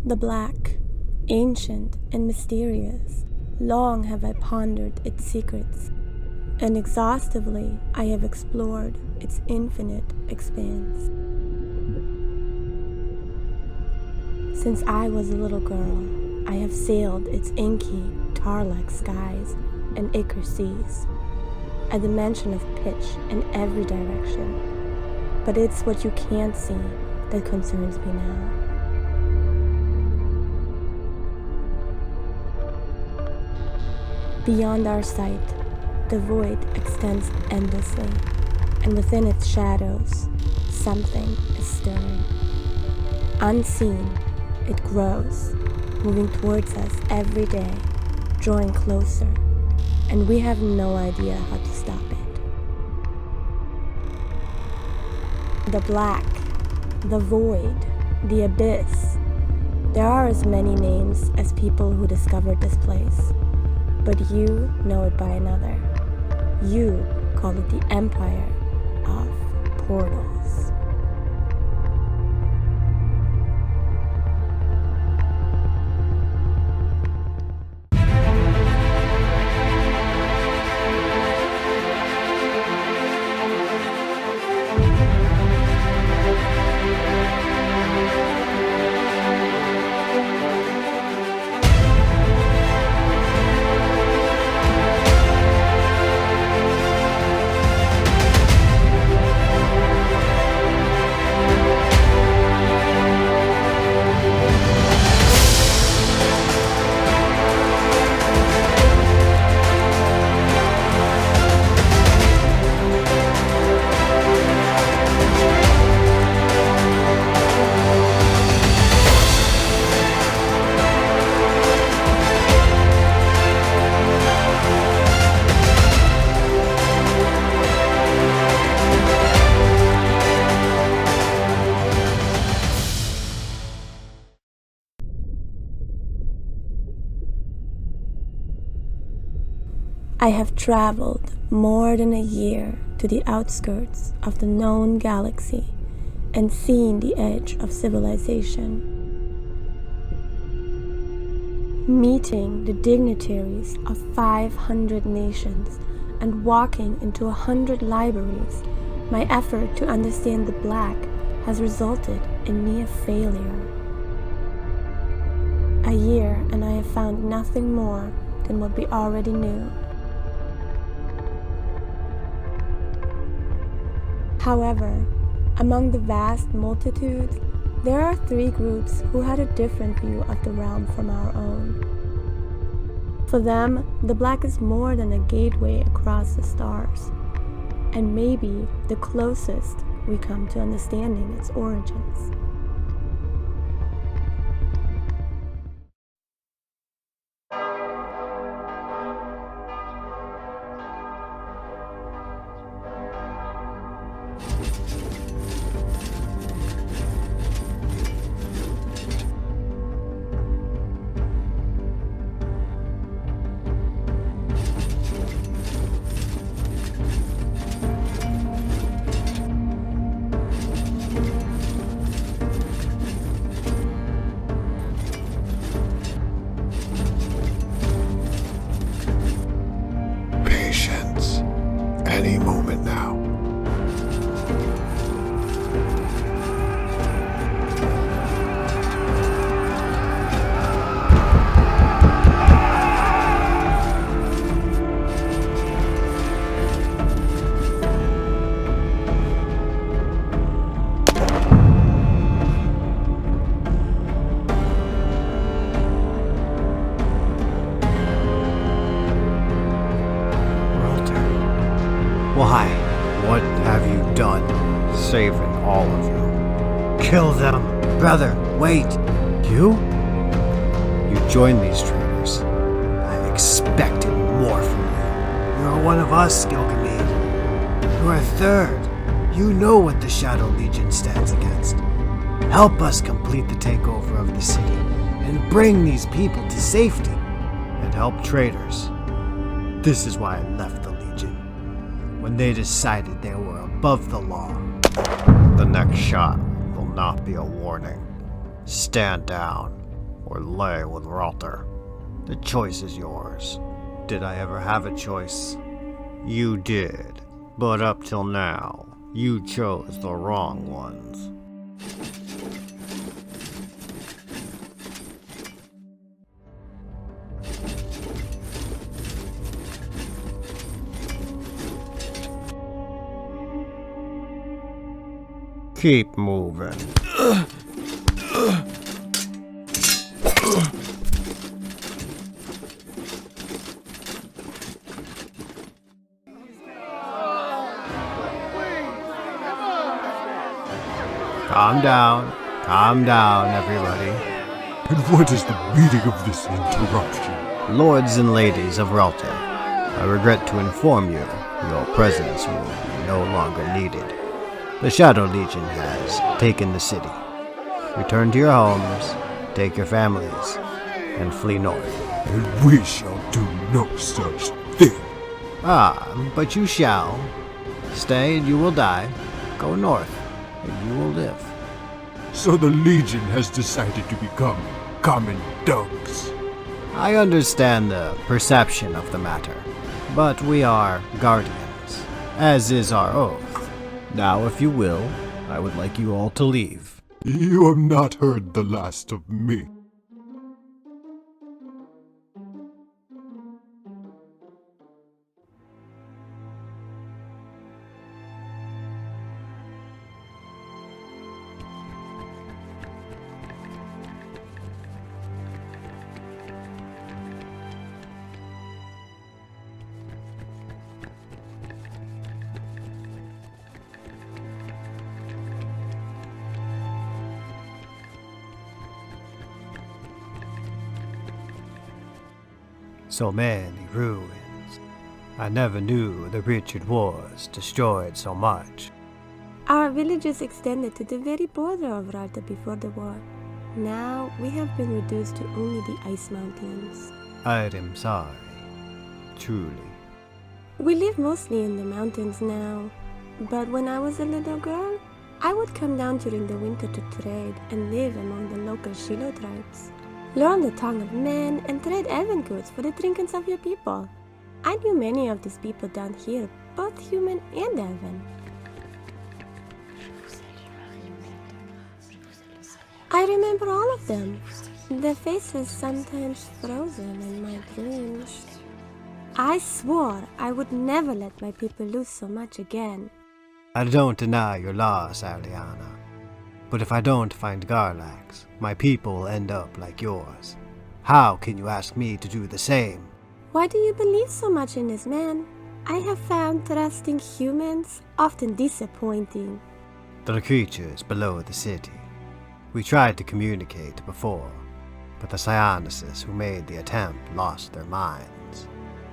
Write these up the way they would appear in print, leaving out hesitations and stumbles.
The black, ancient and mysterious, long have I pondered its secrets, and exhaustively I have explored its infinite expanse. Since I was a little girl, I have sailed its inky, tar-like skies and acre seas, a dimension of pitch in every direction. But it's what you can't see that concerns me now. Beyond our sight, the void extends endlessly, and within its shadows, something is stirring. Unseen, it grows, moving towards us every day, drawing closer, and we have no idea how to stop it. The black, the void, the abyss. There are as many names as people who discovered this place, but you know it by another. You call it the Empire of Portals. I have traveled more than a year to the outskirts of the known galaxy and seen the edge of civilization. Meeting the dignitaries of 500 nations and walking into 100 libraries, my effort to understand the black has resulted in me a failure. A year and I have found nothing more than what we already knew. However, among the vast multitudes, there are 3 groups who had a different view of the realm from our own. For them, the black is more than a gateway across the stars, and maybe the closest we come to understanding its origins. Any moment now. Why? What have you done? Saving all of you. Kill them! Brother, wait! You? You joined these traitors. I expected more from you. You're one of us, Gilgamesh. You're a third. You know what the Shadow Legion stands against. Help us complete the takeover of the city and bring these people to safety. And help traitors. This is why I left the Legion. When they decided they were above the law. The next shot will not be a warning. Stand down. or lay with Ralter. The choice is yours. Did I ever have a choice? You did. But up till now, you chose the wrong ones. Keep moving. Calm down, everybody. And what is the meaning of this interruption? Lords and ladies of Ralter, I regret to inform you, your presence will be no longer needed. The Shadow Legion has taken the city. Return to your homes, take your families, and flee north. And we shall do no such thing. Ah, but you shall. Stay and you will die. Go north, and you will live. So the Legion has decided to become common dogs. I understand the perception of the matter, but we are guardians, as is our oath. Now, if you will, I would like you all to leave. You have not heard the last of me. So many ruins. I never knew the Richard Wars destroyed so much. Our villages extended to the very border of Ralta before the war. Now we have been reduced to only the ice mountains. I am sorry. Truly. We live mostly in the mountains now, but when I was a little girl, I would come down during the winter to trade and live among the local Shiloh tribes. Learn the tongue of men and trade elven goods for the trinkets of your people. I knew many of these people down here, both human and elven. I remember all of them. Their faces sometimes frozen in my dreams. I swore I would never let my people lose so much again. I don't deny your loss, Aliana. But if I don't find Garlax, my people will end up like yours. How can you ask me to do the same? Why do you believe so much in this man? I have found trusting humans often disappointing. The creatures below the city. We tried to communicate before, but the Psionices who made the attempt lost their minds,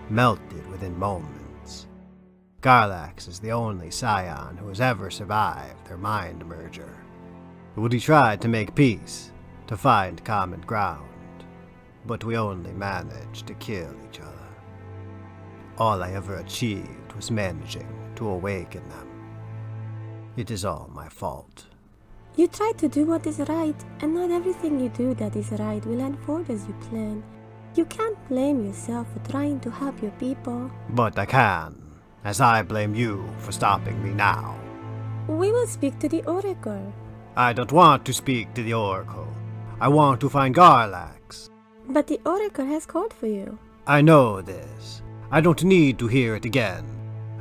melted within moments. Garlax is the only scion who has ever survived their mind merger. We tried to make peace, to find common ground, but we only managed to kill each other. All I ever achieved was managing to awaken them. It is all my fault. You try to do what is right, and not everything you do that is right will unfold as you plan. You can't blame yourself for trying to help your people. But I can, as I blame you for stopping me now. We will speak to the Oracle. I don't want to speak to the Oracle. I want to find Garlax. But the Oracle has called for you. I know this. I don't need to hear it again.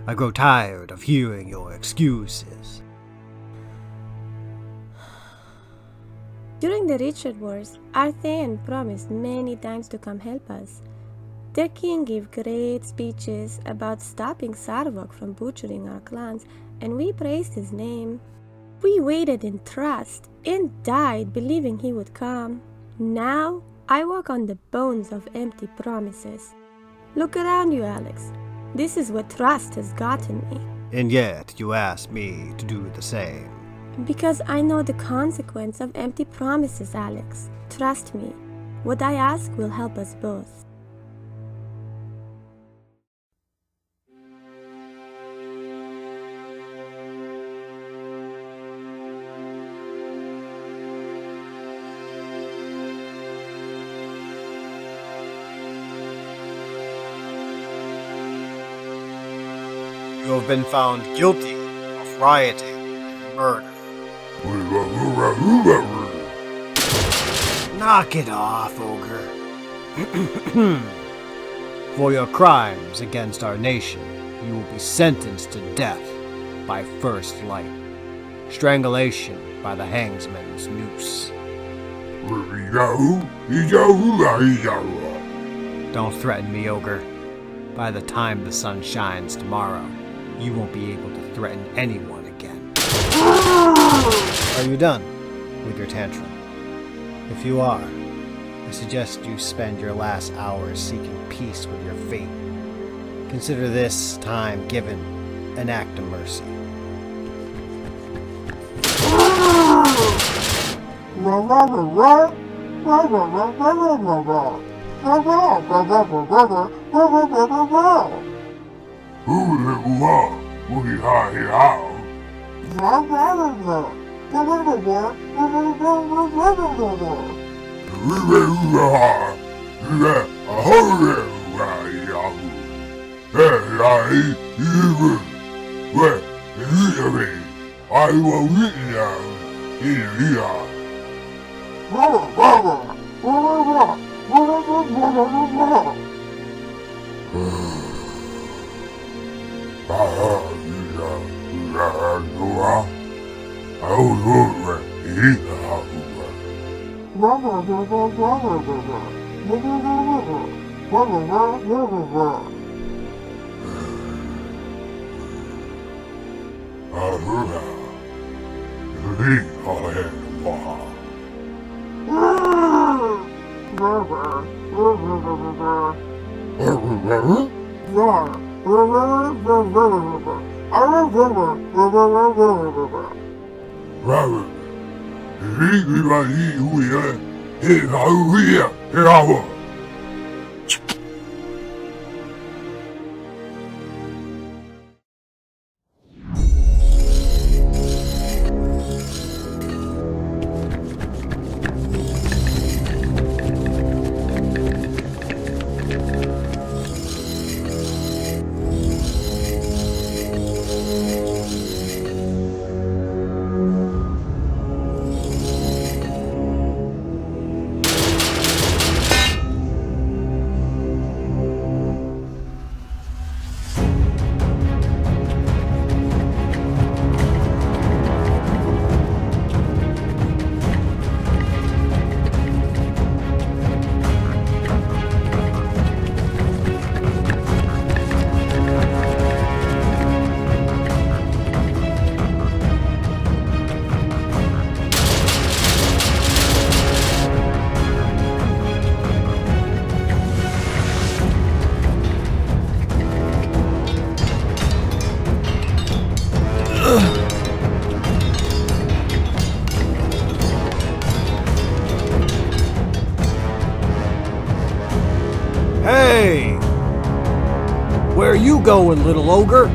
I grow tired of hearing your excuses. During the Richard Wars, Arthaean promised many times to come help us. Their king gave great speeches about stopping Sarvok from butchering our clans, and we praised his name. We waited in trust and died believing he would come. Now, I walk on the bones of empty promises. Look around you, Alex. This is what trust has gotten me. And yet you ask me to do the same. Because I know the consequence of empty promises, Alex. Trust me. What I ask will help us both. You have been found guilty of rioting and murder. Knock it off, Ogre. For your crimes against our nation, you will be sentenced to death by first light. Strangulation by the hangsman's noose. Don't threaten me, Ogre. By the time the sun shines tomorrow, you won't be able to threaten anyone again. Are you done with your tantrum? If you are, I suggest you spend your last hours seeking peace with your fate. Consider this time given an act of mercy. Hey! Where you going, little ogre?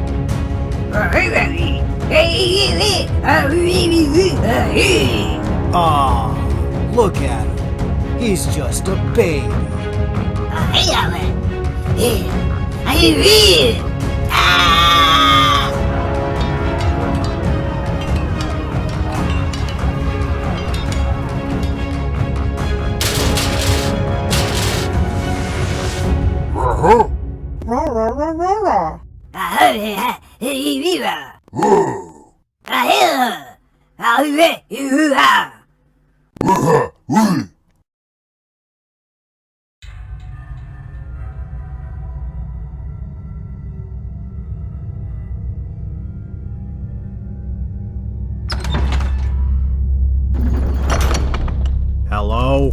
Ah, look at him. He's just a baby. Hello?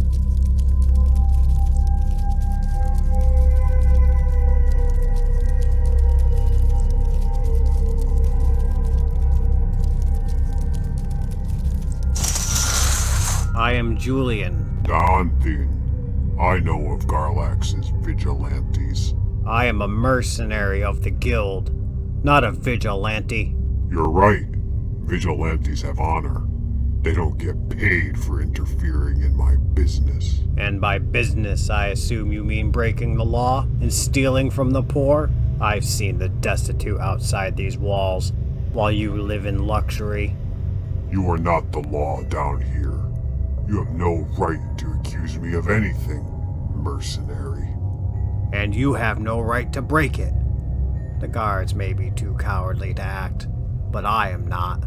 I am Julian. Daunting. I know of Garlax's vigilantes. I am a mercenary of the guild, not a vigilante. You're right. Vigilantes have honor. They don't get paid for interfering in my business. And by business, I assume you mean breaking the law and stealing from the poor? I've seen the destitute outside these walls, while you live in luxury. You are not the law down here. You have no right to accuse me of anything, mercenary. And you have no right to break it. The guards may be too cowardly to act, but I am not.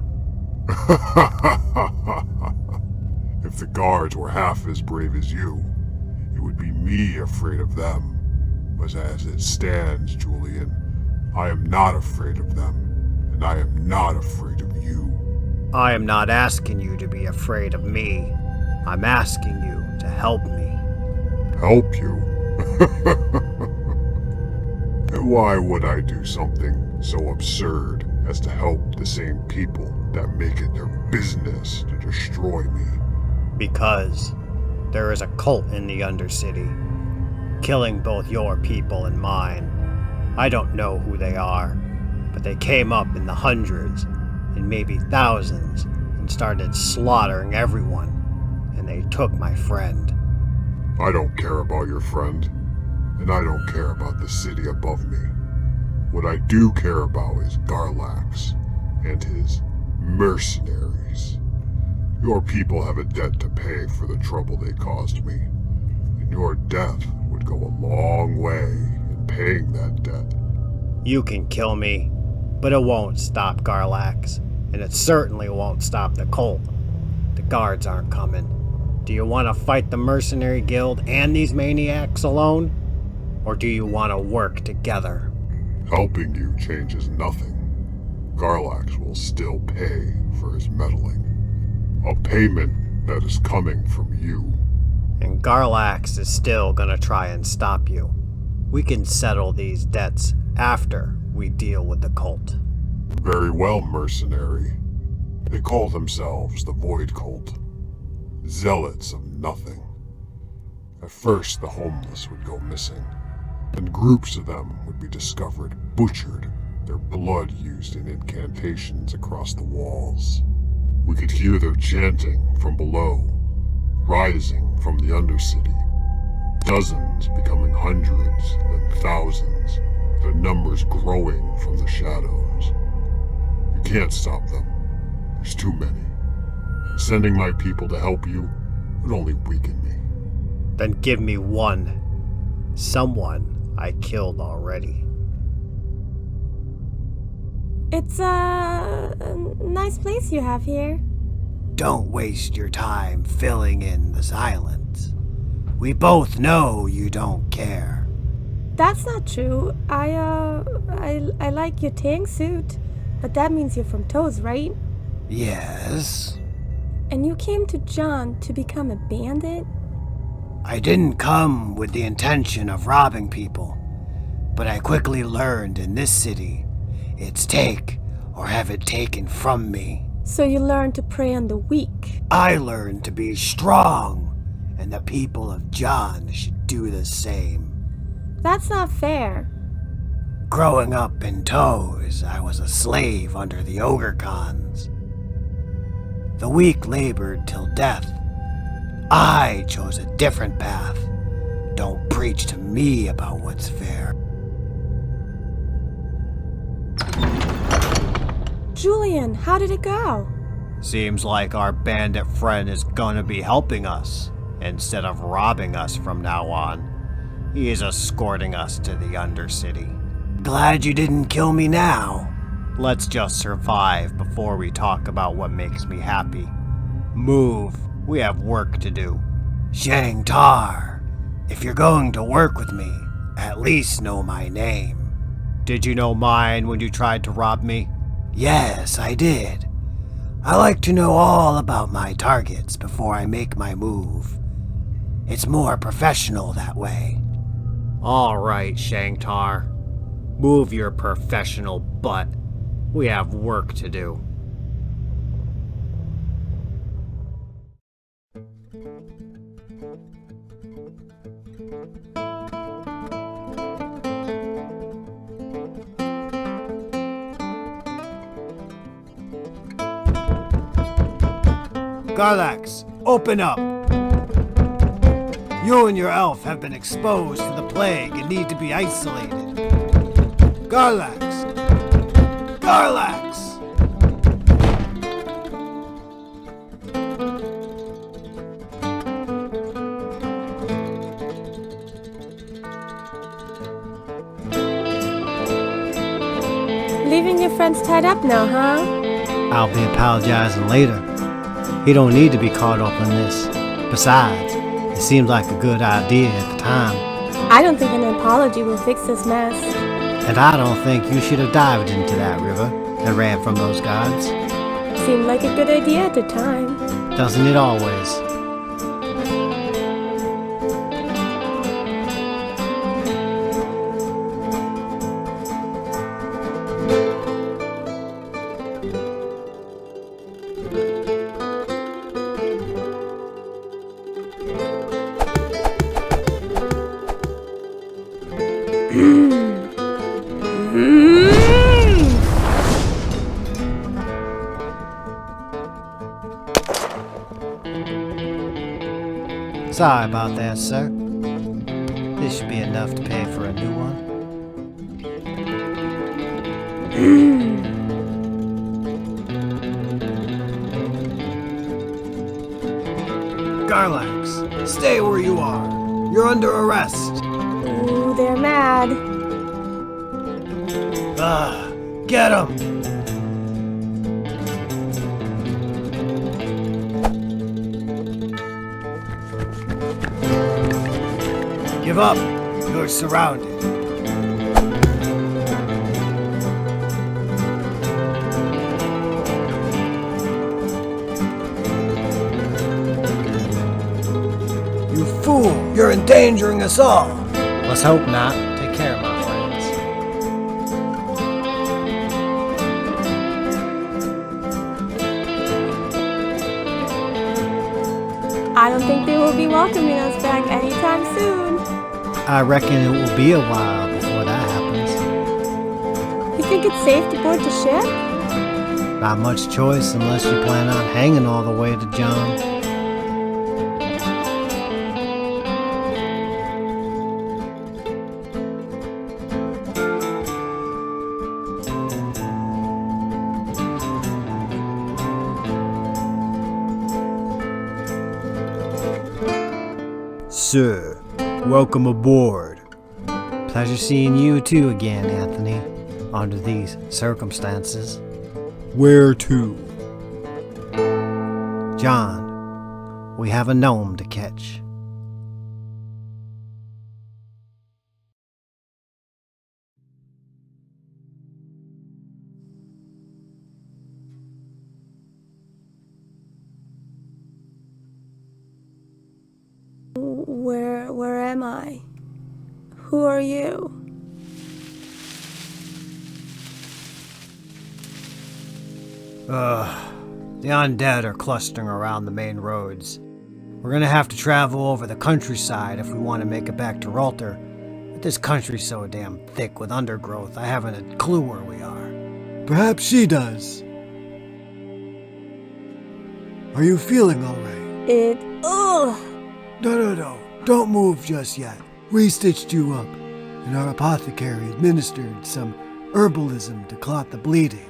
If the guards were half as brave as you, it would be me afraid of them. But as it stands, Julian, I am not afraid of them, and I am not afraid of you. I am not asking you to be afraid of me. I'm asking you to help me. Help you? And why would I do something so absurd as to help the same people that make it their business to destroy me? Because there is a cult in the Undercity, killing both your people and mine. I don't know who they are, but they came up in the hundreds and maybe thousands and started slaughtering everyone, and they took my friend. I don't care about your friend, and I don't care about the city above me. What I do care about is Garlax and his mercenaries. Your people have a debt to pay for the trouble they caused me, and your death would go a long way in paying that debt. You can kill me, but it won't stop Garlax, and it certainly won't stop the cult. The guards aren't coming. Do you want to fight the mercenary guild and these maniacs alone? Or do you want to work together? Helping you changes nothing. Garlax will still pay for his meddling. A payment that is coming from you. And Garlax is still gonna try and stop you. We can settle these debts after we deal with the cult. Very well, mercenary. They call themselves the Void Cult. Zealots of nothing. At first, the homeless would go missing, and groups of them would be discovered, butchered, their blood used in incantations across the walls. We could hear their chanting from below, rising from the Undercity. Dozens becoming hundreds, then thousands, their numbers growing from the shadows. You can't stop them. There's too many. Sending my people to help you would only weaken me. Then give me one. Someone I killed already. It's a nice place you have here. Don't waste your time filling in the silence. We both know you don't care. That's not true. I like your tang suit, but that means you're from Toes, right? Yes. And you came to John to become a bandit? I didn't come with the intention of robbing people, but I quickly learned in this city, it's take or have it taken from me. So you learned to prey on the weak. I learned to be strong, and the people of John should do the same. That's not fair. Growing up in Toes, I was a slave under the Ogre Khans. The weak labored till death. I chose a different path. Don't preach to me about what's fair. Julian, how did it go? Seems like our bandit friend is gonna be helping us, instead of robbing us from now on. He is escorting us to the Undercity. Glad you didn't kill me now. Let's just survive before we talk about what makes me happy. Move, we have work to do. Shang Tar, if you're going to work with me, at least know my name. Did you know mine when you tried to rob me? Yes, I did. I like to know all about my targets before I make my move. It's more professional that way. All right, Shangtar. Move your professional butt. We have work to do. Garlax, open up! You and your elf have been exposed to the plague and need to be isolated. Garlax! Garlax! Leaving your friends tied up now, huh? I'll be apologizing later. He don't need to be caught up in this. Besides, it seemed like a good idea at the time. I don't think an apology will fix this mess. And I don't think you should have dived into that river and ran from those guards. Seemed like a good idea at the time. Doesn't it always? Sorry about that, sir. This should be enough to pay for a new one. Garlax, stay where you are. You're under arrest. Ooh, they're mad. Get him! Give up. You're surrounded. You fool! You're endangering us all! Let's hope not. Take care, my friends. I don't think they will be welcoming us back anytime soon. I reckon it will be a while before that happens. You think it's safe to board the ship? Not much choice unless you plan on hanging all the way to John. Sir, welcome aboard. Pleasure seeing you too again, Anthony, under these circumstances. Where to? John, we have a gnome to catch. Where am I? Who are you? The undead are clustering around the main roads. We're gonna have to travel over the countryside if we want to make it back to Ralter. But this country's so damn thick with undergrowth, I haven't a clue where we are. Perhaps she does. Are you feeling alright? Ugh! No. Don't move just yet. We stitched you up, and our apothecary administered some herbalism to clot the bleeding.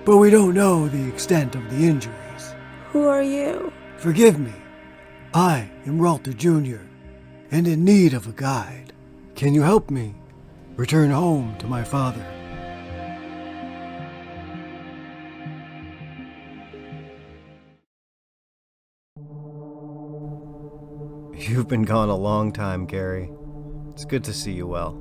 But we don't know the extent of the injuries. Who are you? Forgive me. I am Ralter Jr., and in need of a guide. Can you help me return home to my father? You've been gone a long time, Gary. It's good to see you well.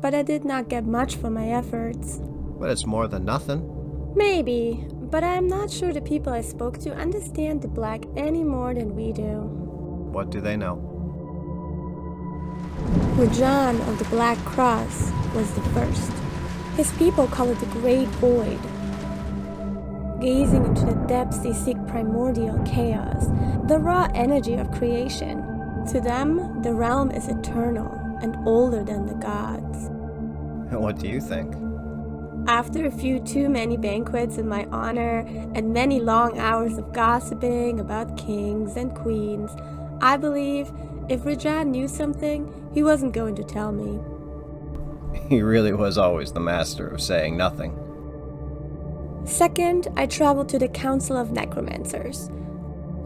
But I did not get much for my efforts. But it's more than nothing. Maybe, but I am not sure the people I spoke to understand the Black any more than we do. What do they know? Rajan of the Black Cross was the first. His people call it the Great Void. Gazing into the depths, they seek primordial chaos, the raw energy of creation. To them, the realm is eternal and older than the gods. And what do you think? After a few too many banquets in my honor and many long hours of gossiping about kings and queens, I believe if Rajan knew something, he wasn't going to tell me. He really was always the master of saying nothing. Second, I traveled to the Council of Necromancers.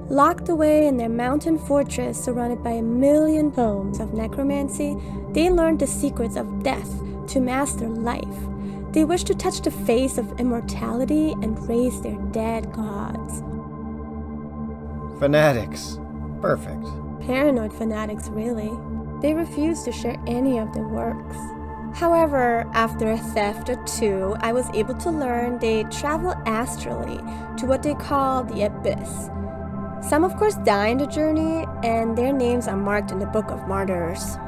Locked away in their mountain fortress surrounded by 1,000,000 tomes of necromancy, they learned the secrets of death to master life. They wished to touch the face of immortality and raise their dead gods. Fanatics. Perfect. Paranoid fanatics, really. They refused to share any of their works. However, after a theft or two, I was able to learn they travel astrally to what they call the Abyss. Some of course die in the journey, and their names are marked in the Book of Martyrs.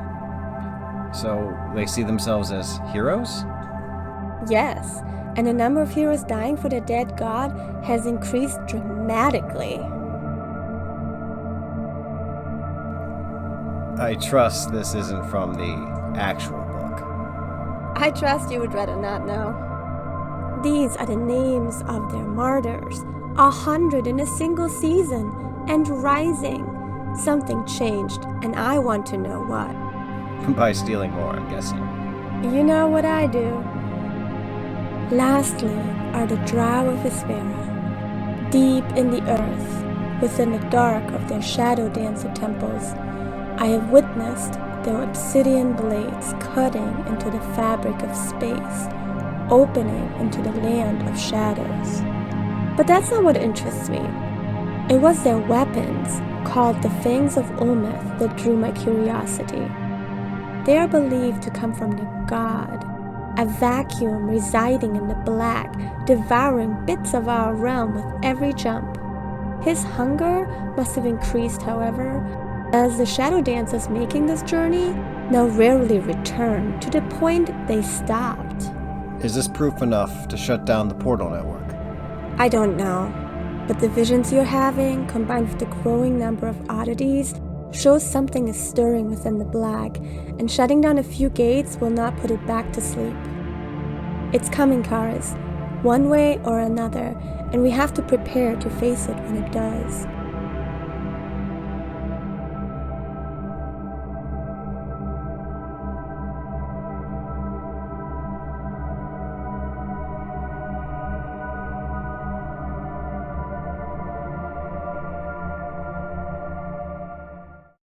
So they see themselves as heroes? Yes, and the number of heroes dying for their dead god has increased dramatically. I trust this isn't from the actual book. I trust you would rather not know. These are the names of their martyrs, 100 in a single season, and rising. Something changed, and I want to know what. By stealing more, I'm guessing. You know what I do. Lastly are the Drow of Hespera, deep in the earth, within the dark of their shadow dancer temples. I have witnessed their obsidian blades cutting into the fabric of space, opening into the land of shadows. But that's not what interests me. It was their weapons, called the Fangs of Olmeth, that drew my curiosity. They are believed to come from their god, a vacuum residing in the black, devouring bits of our realm with every jump. His hunger must have increased, however, as the shadow dancers making this journey now rarely return, to the point they stopped. Is this proof enough to shut down the portal network? I don't know, but the visions you're having, combined with the growing number of oddities, shows something is stirring within the black, and shutting down a few gates will not put it back to sleep. It's coming, Karis, one way or another, and we have to prepare to face it when it does.